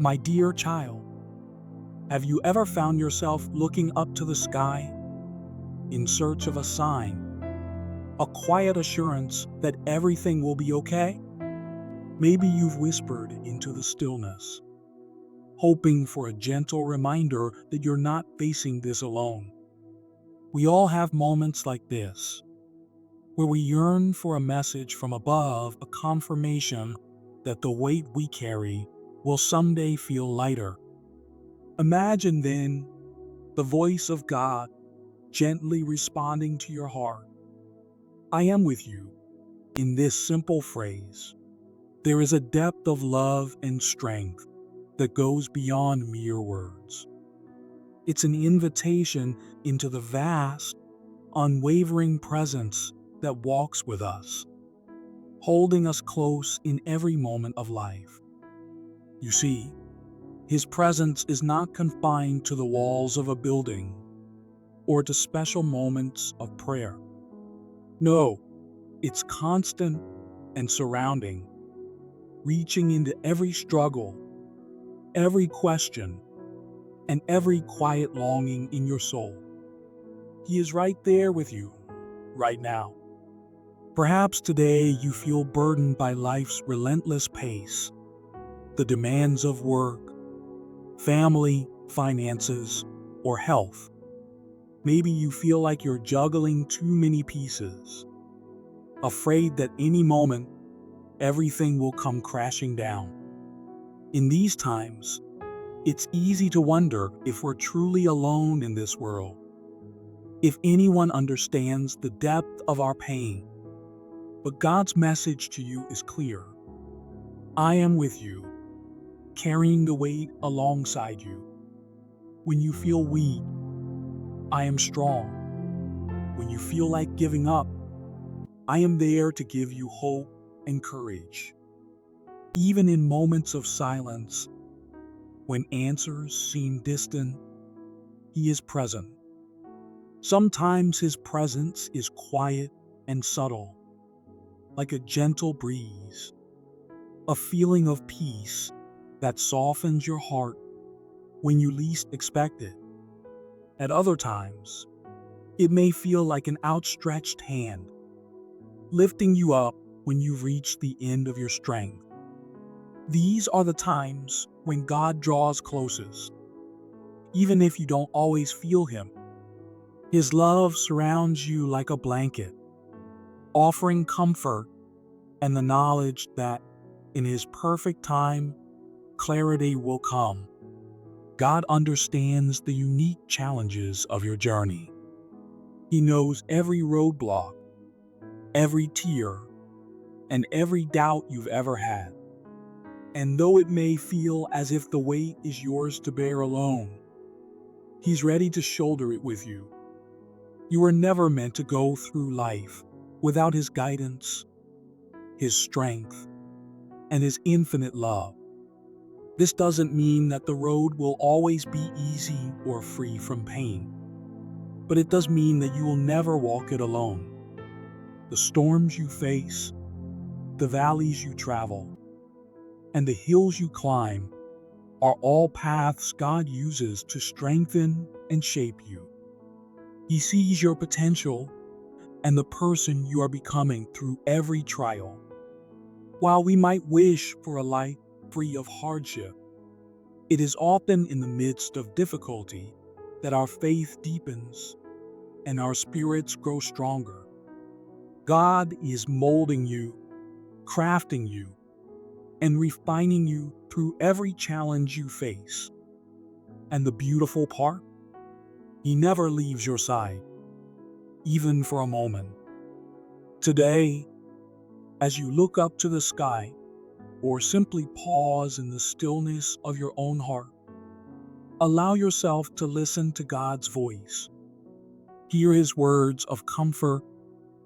My dear child, have you ever found yourself looking up to the sky in search of a sign, a quiet assurance that everything will be okay? Maybe you've whispered into the stillness, hoping for a gentle reminder that you're not facing this alone. We all have moments like this, where we yearn for a message from above, a confirmation that the weight we carry will someday feel lighter. Imagine then the voice of God gently responding to your heart. I am with you. In this simple phrase, there is a depth of love and strength that goes beyond mere words. It's an invitation into the vast, unwavering presence that walks with us, holding us close in every moment of life. You see, His presence is not confined to the walls of a building or to special moments of prayer. No, it's constant and surrounding, reaching into every struggle, every question, and every quiet longing in your soul. He is right there with you, right now. Perhaps today you feel burdened by life's relentless pace, the demands of work, family, finances, or health. Maybe you feel like you're juggling too many pieces, afraid that any moment everything will come crashing down. In these times, it's easy to wonder if we're truly alone in this world, if anyone understands the depth of our pain. But God's message to you is clear. I am with you, carrying the weight alongside you. When you feel weak, I am strong. When you feel like giving up, I am there to give you hope and courage. Even in moments of silence, when answers seem distant, He is present. Sometimes His presence is quiet and subtle, like a gentle breeze, a feeling of peace that softens your heart when you least expect it. At other times, it may feel like an outstretched hand, lifting you up when you've reached the end of your strength. These are the times when God draws closest. Even if you don't always feel Him, His love surrounds you like a blanket, offering comfort and the knowledge that in His perfect time, clarity will come. God understands the unique challenges of your journey. He knows every roadblock, every tear, and every doubt you've ever had. And though it may feel as if the weight is yours to bear alone, He's ready to shoulder it with you. You were never meant to go through life without His guidance, His strength, and His infinite love. This doesn't mean that the road will always be easy or free from pain, but it does mean that you will never walk it alone. The storms you face, the valleys you travel, and the hills you climb are all paths God uses to strengthen and shape you. He sees your potential and the person you are becoming through every trial. While we might wish for a life free of hardship, it is often in the midst of difficulty that our faith deepens and our spirits grow stronger. God is molding you, crafting you, and refining you through every challenge you face. And the beautiful part? He never leaves your side, even for a moment. Today, as you look up to the sky, or simply pause in the stillness of your own heart, allow yourself to listen to God's voice. Hear His words of comfort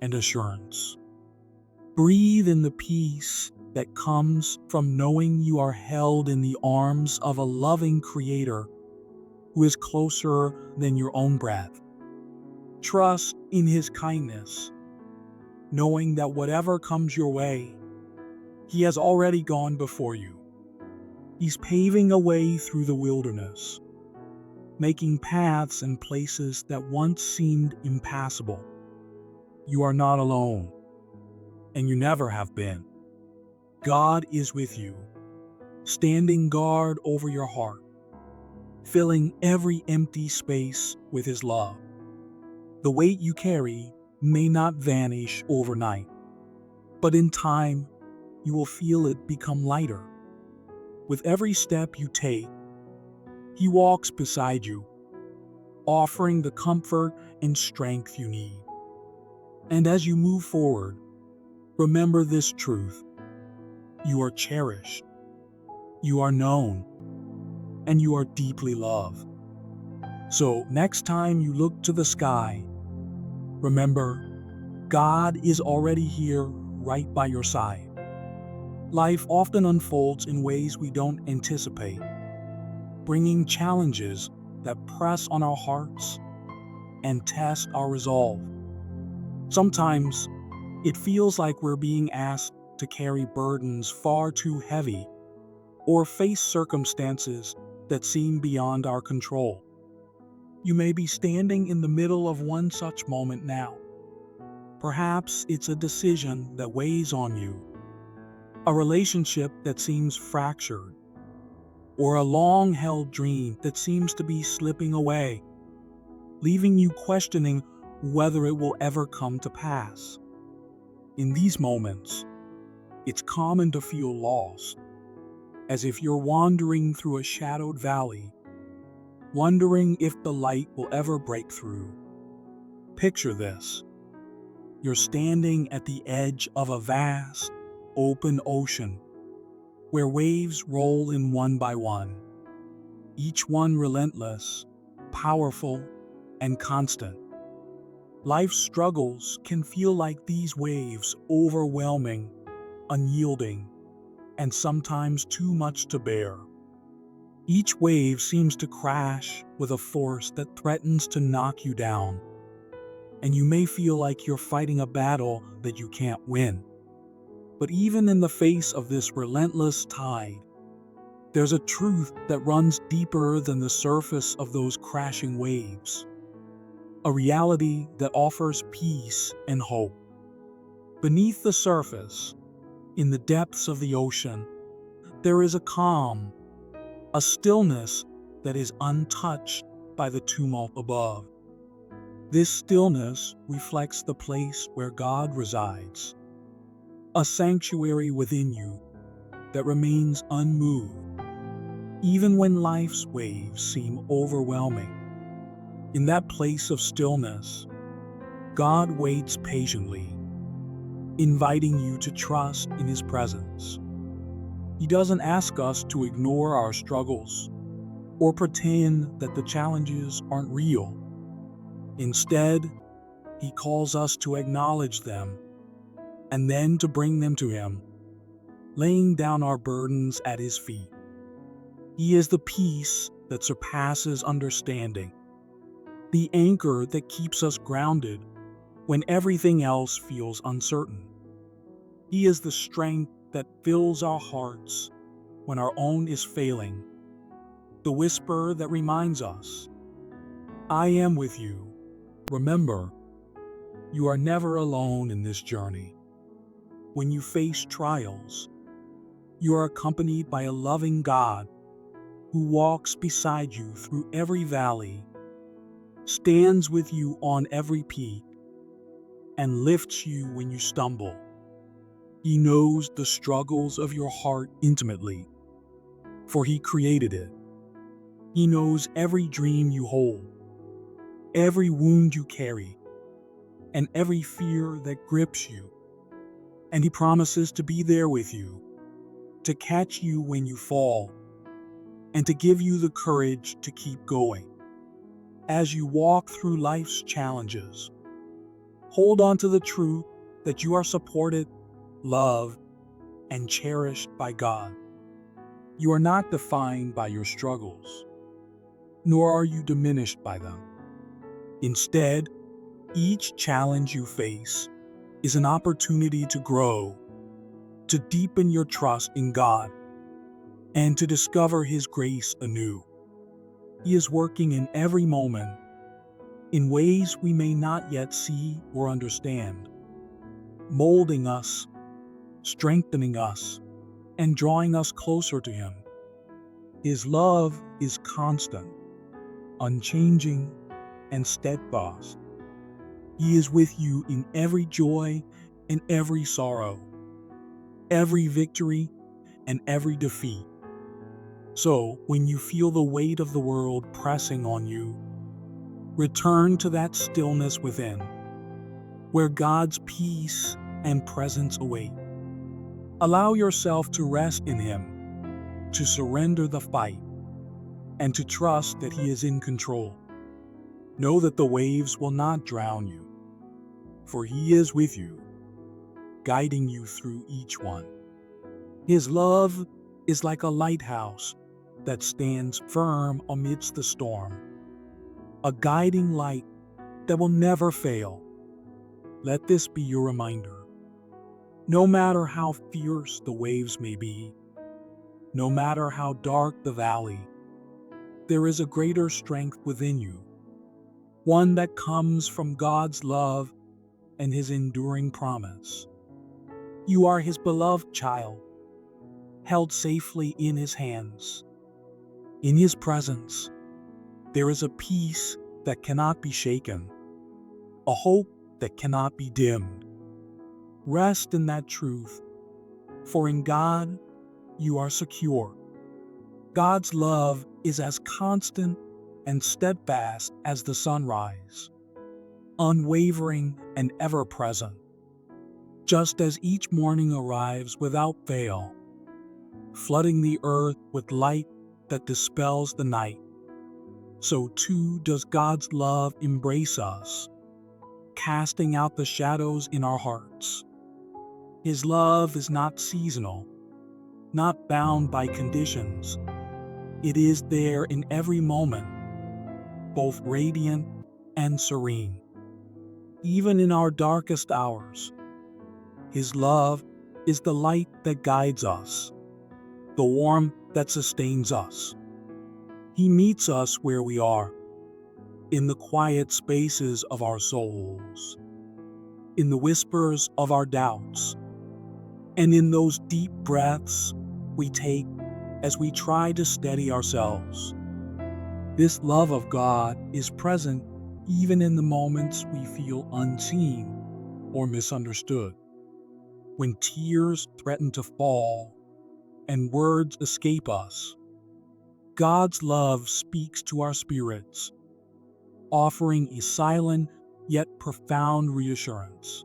and assurance. Breathe in the peace that comes from knowing you are held in the arms of a loving Creator who is closer than your own breath. Trust in His kindness, knowing that whatever comes your way, He has already gone before you. He's paving a way through the wilderness, making paths in places that once seemed impassable. You are not alone, and you never have been. God is with you, standing guard over your heart, filling every empty space with His love. The weight you carry may not vanish overnight, but in time, you will feel it become lighter. With every step you take, He walks beside you, offering the comfort and strength you need. And as you move forward, remember this truth: you are cherished, you are known, and you are deeply loved. So next time you look to the sky, remember, God is already here right by your side. Life often unfolds in ways we don't anticipate, bringing challenges that press on our hearts and test our resolve. Sometimes it feels like we're being asked to carry burdens far too heavy or face circumstances that seem beyond our control. You may be standing in the middle of one such moment now. Perhaps it's a decision that weighs on you, a relationship that seems fractured, or a long-held dream that seems to be slipping away, leaving you questioning whether it will ever come to pass. In these moments, it's common to feel lost, as if you're wandering through a shadowed valley, wondering if the light will ever break through. Picture this. You're standing at the edge of a vast, open ocean, where waves roll in one by one, each one relentless, powerful, and constant. Life's struggles can feel like these waves, overwhelming, unyielding, and sometimes too much to bear. Each wave seems to crash with a force that threatens to knock you down, and you may feel like you're fighting a battle that you can't win. But even in the face of this relentless tide, there's a truth that runs deeper than the surface of those crashing waves, a reality that offers peace and hope. Beneath the surface, in the depths of the ocean, there is a calm, a stillness that is untouched by the tumult above. This stillness reflects the place where God resides, a sanctuary within you that remains unmoved, even when life's waves seem overwhelming. In that place of stillness, God waits patiently, inviting you to trust in His presence. He doesn't ask us to ignore our struggles or pretend that the challenges aren't real. Instead, He calls us to acknowledge them and then to bring them to Him, laying down our burdens at His feet. He is the peace that surpasses understanding, the anchor that keeps us grounded when everything else feels uncertain. He is the strength that fills our hearts when our own is failing, the whisper that reminds us, "I am with you." Remember, you are never alone in this journey. When you face trials, you are accompanied by a loving God who walks beside you through every valley, stands with you on every peak, and lifts you when you stumble. He knows the struggles of your heart intimately, for He created it. He knows every dream you hold, every wound you carry, and every fear that grips you. And He promises to be there with you, to catch you when you fall, and to give you the courage to keep going. As you walk through life's challenges, hold on to the truth that you are supported, loved, and cherished by God. You are not defined by your struggles, nor are you diminished by them. Instead, each challenge you face is an opportunity to grow, to deepen your trust in God, and to discover His grace anew. He is working in every moment in ways we may not yet see or understand, molding us, strengthening us, and drawing us closer to Him. His love is constant, unchanging, and steadfast. He is with you in every joy and every sorrow, every victory and every defeat. So, when you feel the weight of the world pressing on you, return to that stillness within, where God's peace and presence await. Allow yourself to rest in Him, to surrender the fight, and to trust that He is in control. Know that the waves will not drown you, for He is with you, guiding you through each one. His love is like a lighthouse that stands firm amidst the storm, a guiding light that will never fail. Let this be your reminder. No matter how fierce the waves may be, no matter how dark the valley, there is a greater strength within you, one that comes from God's love and His enduring promise. You are His beloved child, held safely in His hands. In His presence, there is a peace that cannot be shaken, a hope that cannot be dimmed. Rest in that truth, for in God you are secure. God's love is as constant and steadfast as the sunrise, unwavering and ever present. Just as each morning arrives without fail, flooding the earth with light that dispels the night, so too does God's love embrace us, casting out the shadows in our hearts. His love is not seasonal, not bound by conditions. It is there in every moment, both radiant and serene. Even in our darkest hours, His love is the light that guides us, the warmth that sustains us. He meets us where we are, in the quiet spaces of our souls, in the whispers of our doubts, and in those deep breaths we take as we try to steady ourselves. This love of God is present even in the moments we feel unseen or misunderstood. When tears threaten to fall and words escape us, God's love speaks to our spirits, offering a silent yet profound reassurance.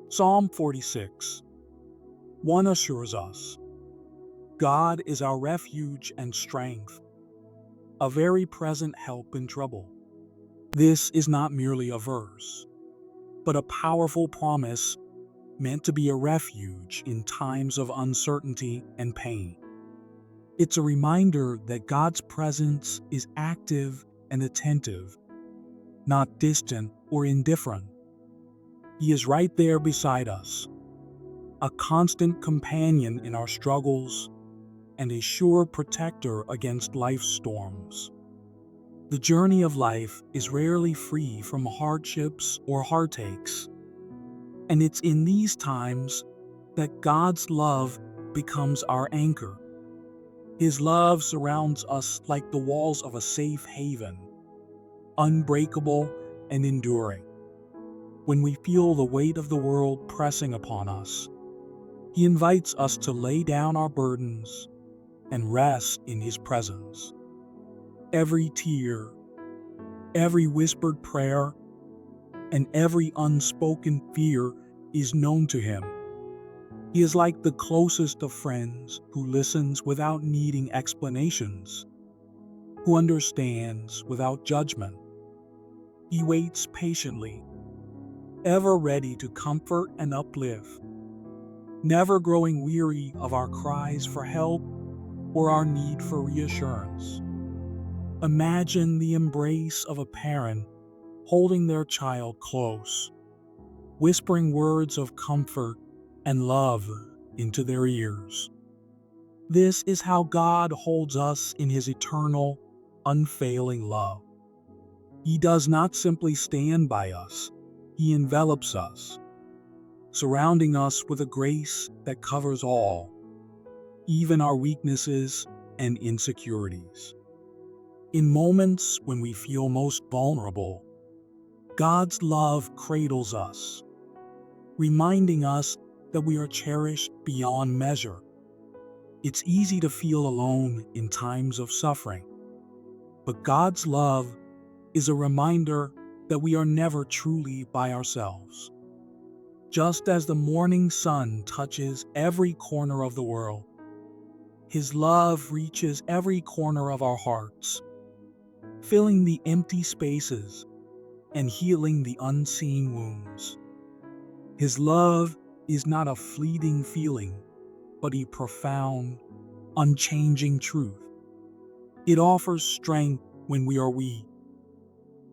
Psalm 46:1 assures us, God is our refuge and strength, a very present help in trouble. This is not merely a verse, but a powerful promise meant to be a refuge in times of uncertainty and pain. It's a reminder that God's presence is active and attentive, not distant or indifferent. He is right there beside us, a constant companion in our struggles and a sure protector against life's storms. The journey of life is rarely free from hardships or heartaches, and it's in these times that God's love becomes our anchor. His love surrounds us like the walls of a safe haven, unbreakable and enduring. When we feel the weight of the world pressing upon us, He invites us to lay down our burdens and rest in His presence. Every tear, every whispered prayer, and every unspoken fear is known to Him. He is like the closest of friends who listens without needing explanations, who understands without judgment. He waits patiently, ever ready to comfort and uplift, never growing weary of our cries for help or our need for reassurance. Imagine the embrace of a parent holding their child close, whispering words of comfort and love into their ears. This is how God holds us in his eternal, unfailing love. He does not simply stand by us, he envelops us, surrounding us with a grace that covers all, even our weaknesses and insecurities. In moments when we feel most vulnerable, God's love cradles us, reminding us that we are cherished beyond measure. It's easy to feel alone in times of suffering, but God's love is a reminder that we are never truly by ourselves. Just as the morning sun touches every corner of the world, his love reaches every corner of our hearts, filling the empty spaces and healing the unseen wounds. His love is not a fleeting feeling, but a profound, unchanging truth. It offers strength when we are weak,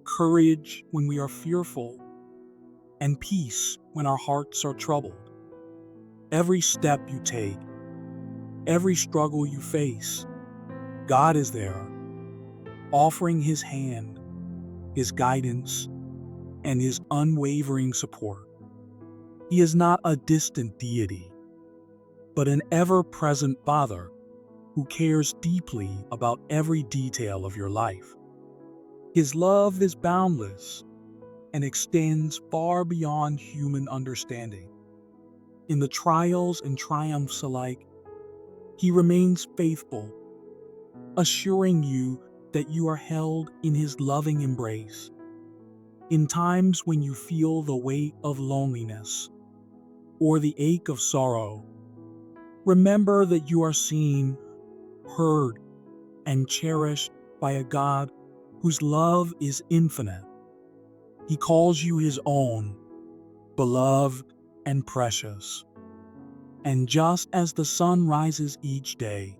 courage when we are fearful, and peace when our hearts are troubled. Every step you take, every struggle you face, God is there, offering his hand, his guidance, and his unwavering support. He is not a distant deity, but an ever-present Father who cares deeply about every detail of your life. His love is boundless and extends far beyond human understanding. In the trials and triumphs alike, he remains faithful, assuring you that you are held in his loving embrace. In times when you feel the weight of loneliness or the ache of sorrow, remember that you are seen, heard, and cherished by a God whose love is infinite. He calls you his own, beloved and precious. And just as the sun rises each day,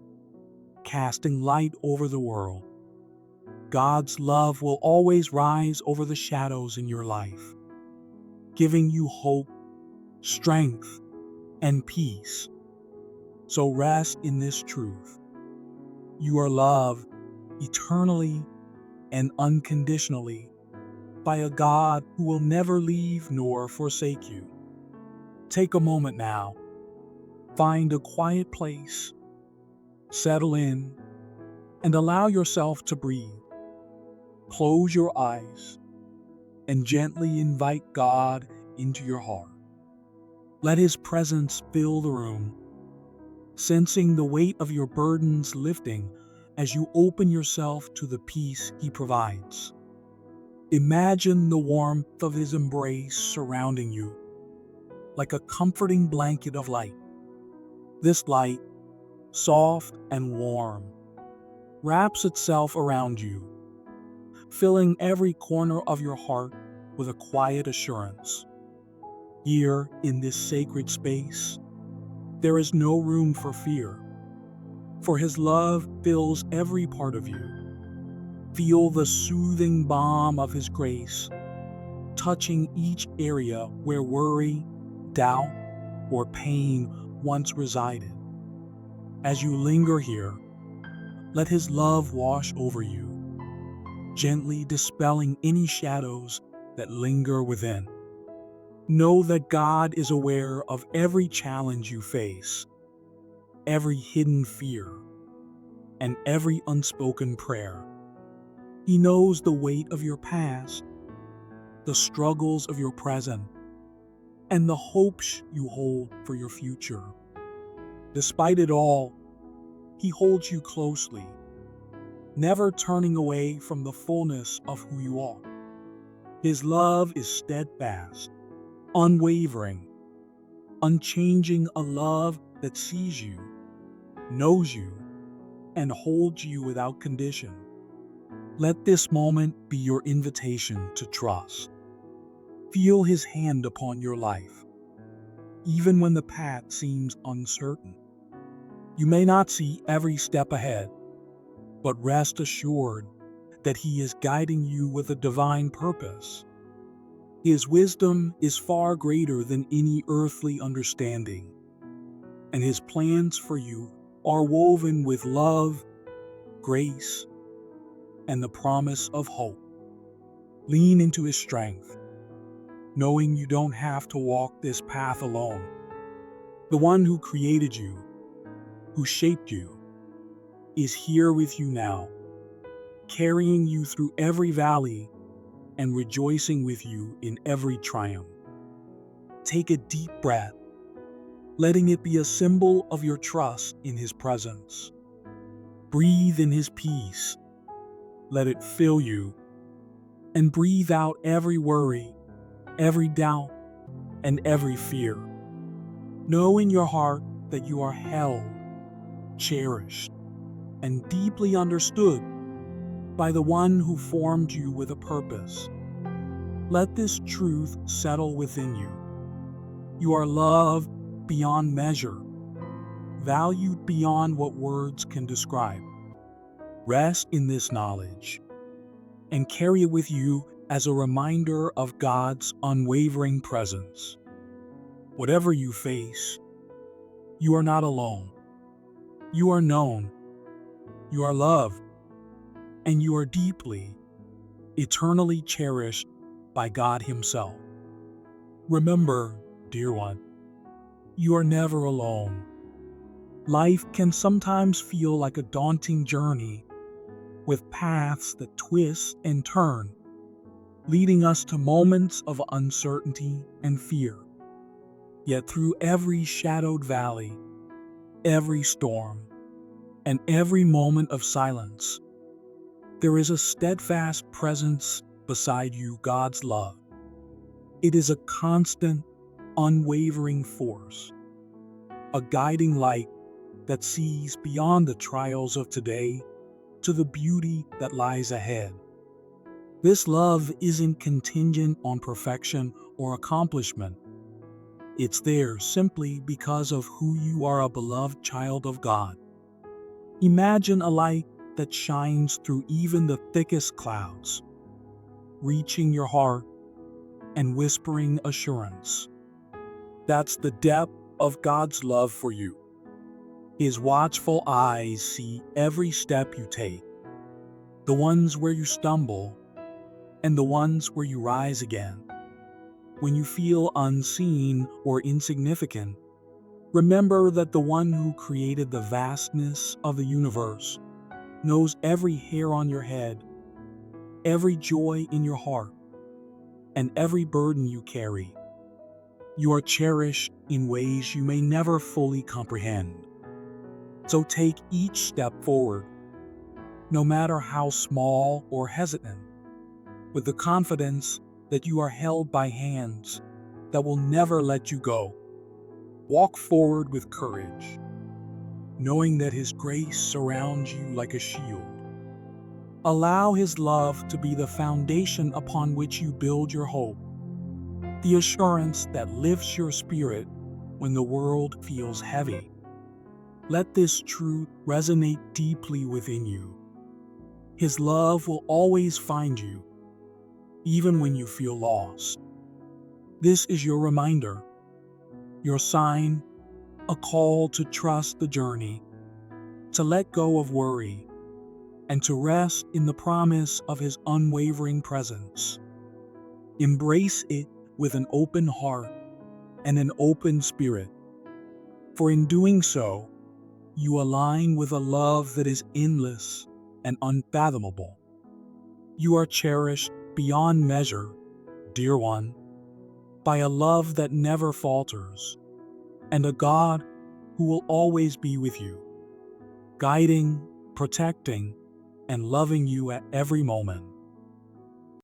casting light over the world, God's love will always rise over the shadows in your life, giving you hope, strength, and peace. So rest in this truth. You are loved eternally and unconditionally by a God who will never leave nor forsake you. Take a moment now, find a quiet place, settle in, and allow yourself to breathe. Close your eyes and gently invite God into your heart. Let his presence fill the room, sensing the weight of your burdens lifting as you open yourself to the peace he provides. Imagine the warmth of his embrace surrounding you, like a comforting blanket of light. This light, soft and warm, wraps itself around you, filling every corner of your heart with a quiet assurance. Here, in this sacred space, there is no room for fear, for his love fills every part of you. Feel the soothing balm of his grace, touching each area where worry, doubt, or pain once resided. As you linger here, let his love wash over you, gently dispelling any shadows that linger within. Know that God is aware of every challenge you face, every hidden fear, and every unspoken prayer. He knows the weight of your past, the struggles of your present, and the hopes you hold for your future. Despite it all, he holds you closely, never turning away from the fullness of who you are. His love is steadfast, unwavering, unchanging, a love that sees you, knows you, and holds you without condition. Let this moment be your invitation to trust. Feel his hand upon your life, even when the path seems uncertain. You may not see every step ahead, but rest assured that he is guiding you with a divine purpose. His wisdom is far greater than any earthly understanding, and his plans for you are woven with love, grace, and the promise of hope. Lean into His strength, knowing you don't have to walk this path alone. The one who created you, who shaped you, is here with you now, carrying you through every valley and rejoicing with you in every triumph. Take a deep breath, letting it be a symbol of your trust in His presence. Breathe in His peace, let it fill you, and breathe out every worry, every doubt, and every fear. Know in your heart that you are held, cherished, and deeply understood by the one who formed you with a purpose. Let this truth settle within you. You are loved beyond measure, valued beyond what words can describe. Rest in this knowledge and carry it with you as a reminder of God's unwavering presence. Whatever you face, you are not alone. You are known, you are loved, and you are deeply, eternally cherished by God Himself. Remember, dear one, you are never alone. Life can sometimes feel like a daunting journey with paths that twist and turn, leading us to moments of uncertainty and fear. Yet through every shadowed valley, every storm, and every moment of silence, there is a steadfast presence beside you, God's love. It is a constant, unwavering force, a guiding light that sees beyond the trials of today to the beauty that lies ahead. This love isn't contingent on perfection or accomplishment. It's there simply because of who you are, a beloved child of God. Imagine a light that shines through even the thickest clouds, reaching your heart and whispering assurance. That's the depth of God's love for you. His watchful eyes see every step you take, the ones where you stumble and the ones where you rise again. When you feel unseen or insignificant, remember that the one who created the vastness of the universe knows every hair on your head, every joy in your heart, and every burden you carry. You are cherished in ways you may never fully comprehend. So take each step forward, no matter how small or hesitant, with the confidence that you are held by hands that will never let you go. Walk forward with courage, knowing that His grace surrounds you like a shield. Allow His love to be the foundation upon which you build your hope, the assurance that lifts your spirit when the world feels heavy. Let this truth resonate deeply within you. His love will always find you, even when you feel lost. This is your reminder, your sign, a call to trust the journey, to let go of worry, and to rest in the promise of His unwavering presence. Embrace it with an open heart and an open spirit, for in doing so, you align with a love that is endless and unfathomable. You are cherished beyond measure, dear one, by a love that never falters, and a God who will always be with you, guiding, protecting, and loving you at every moment.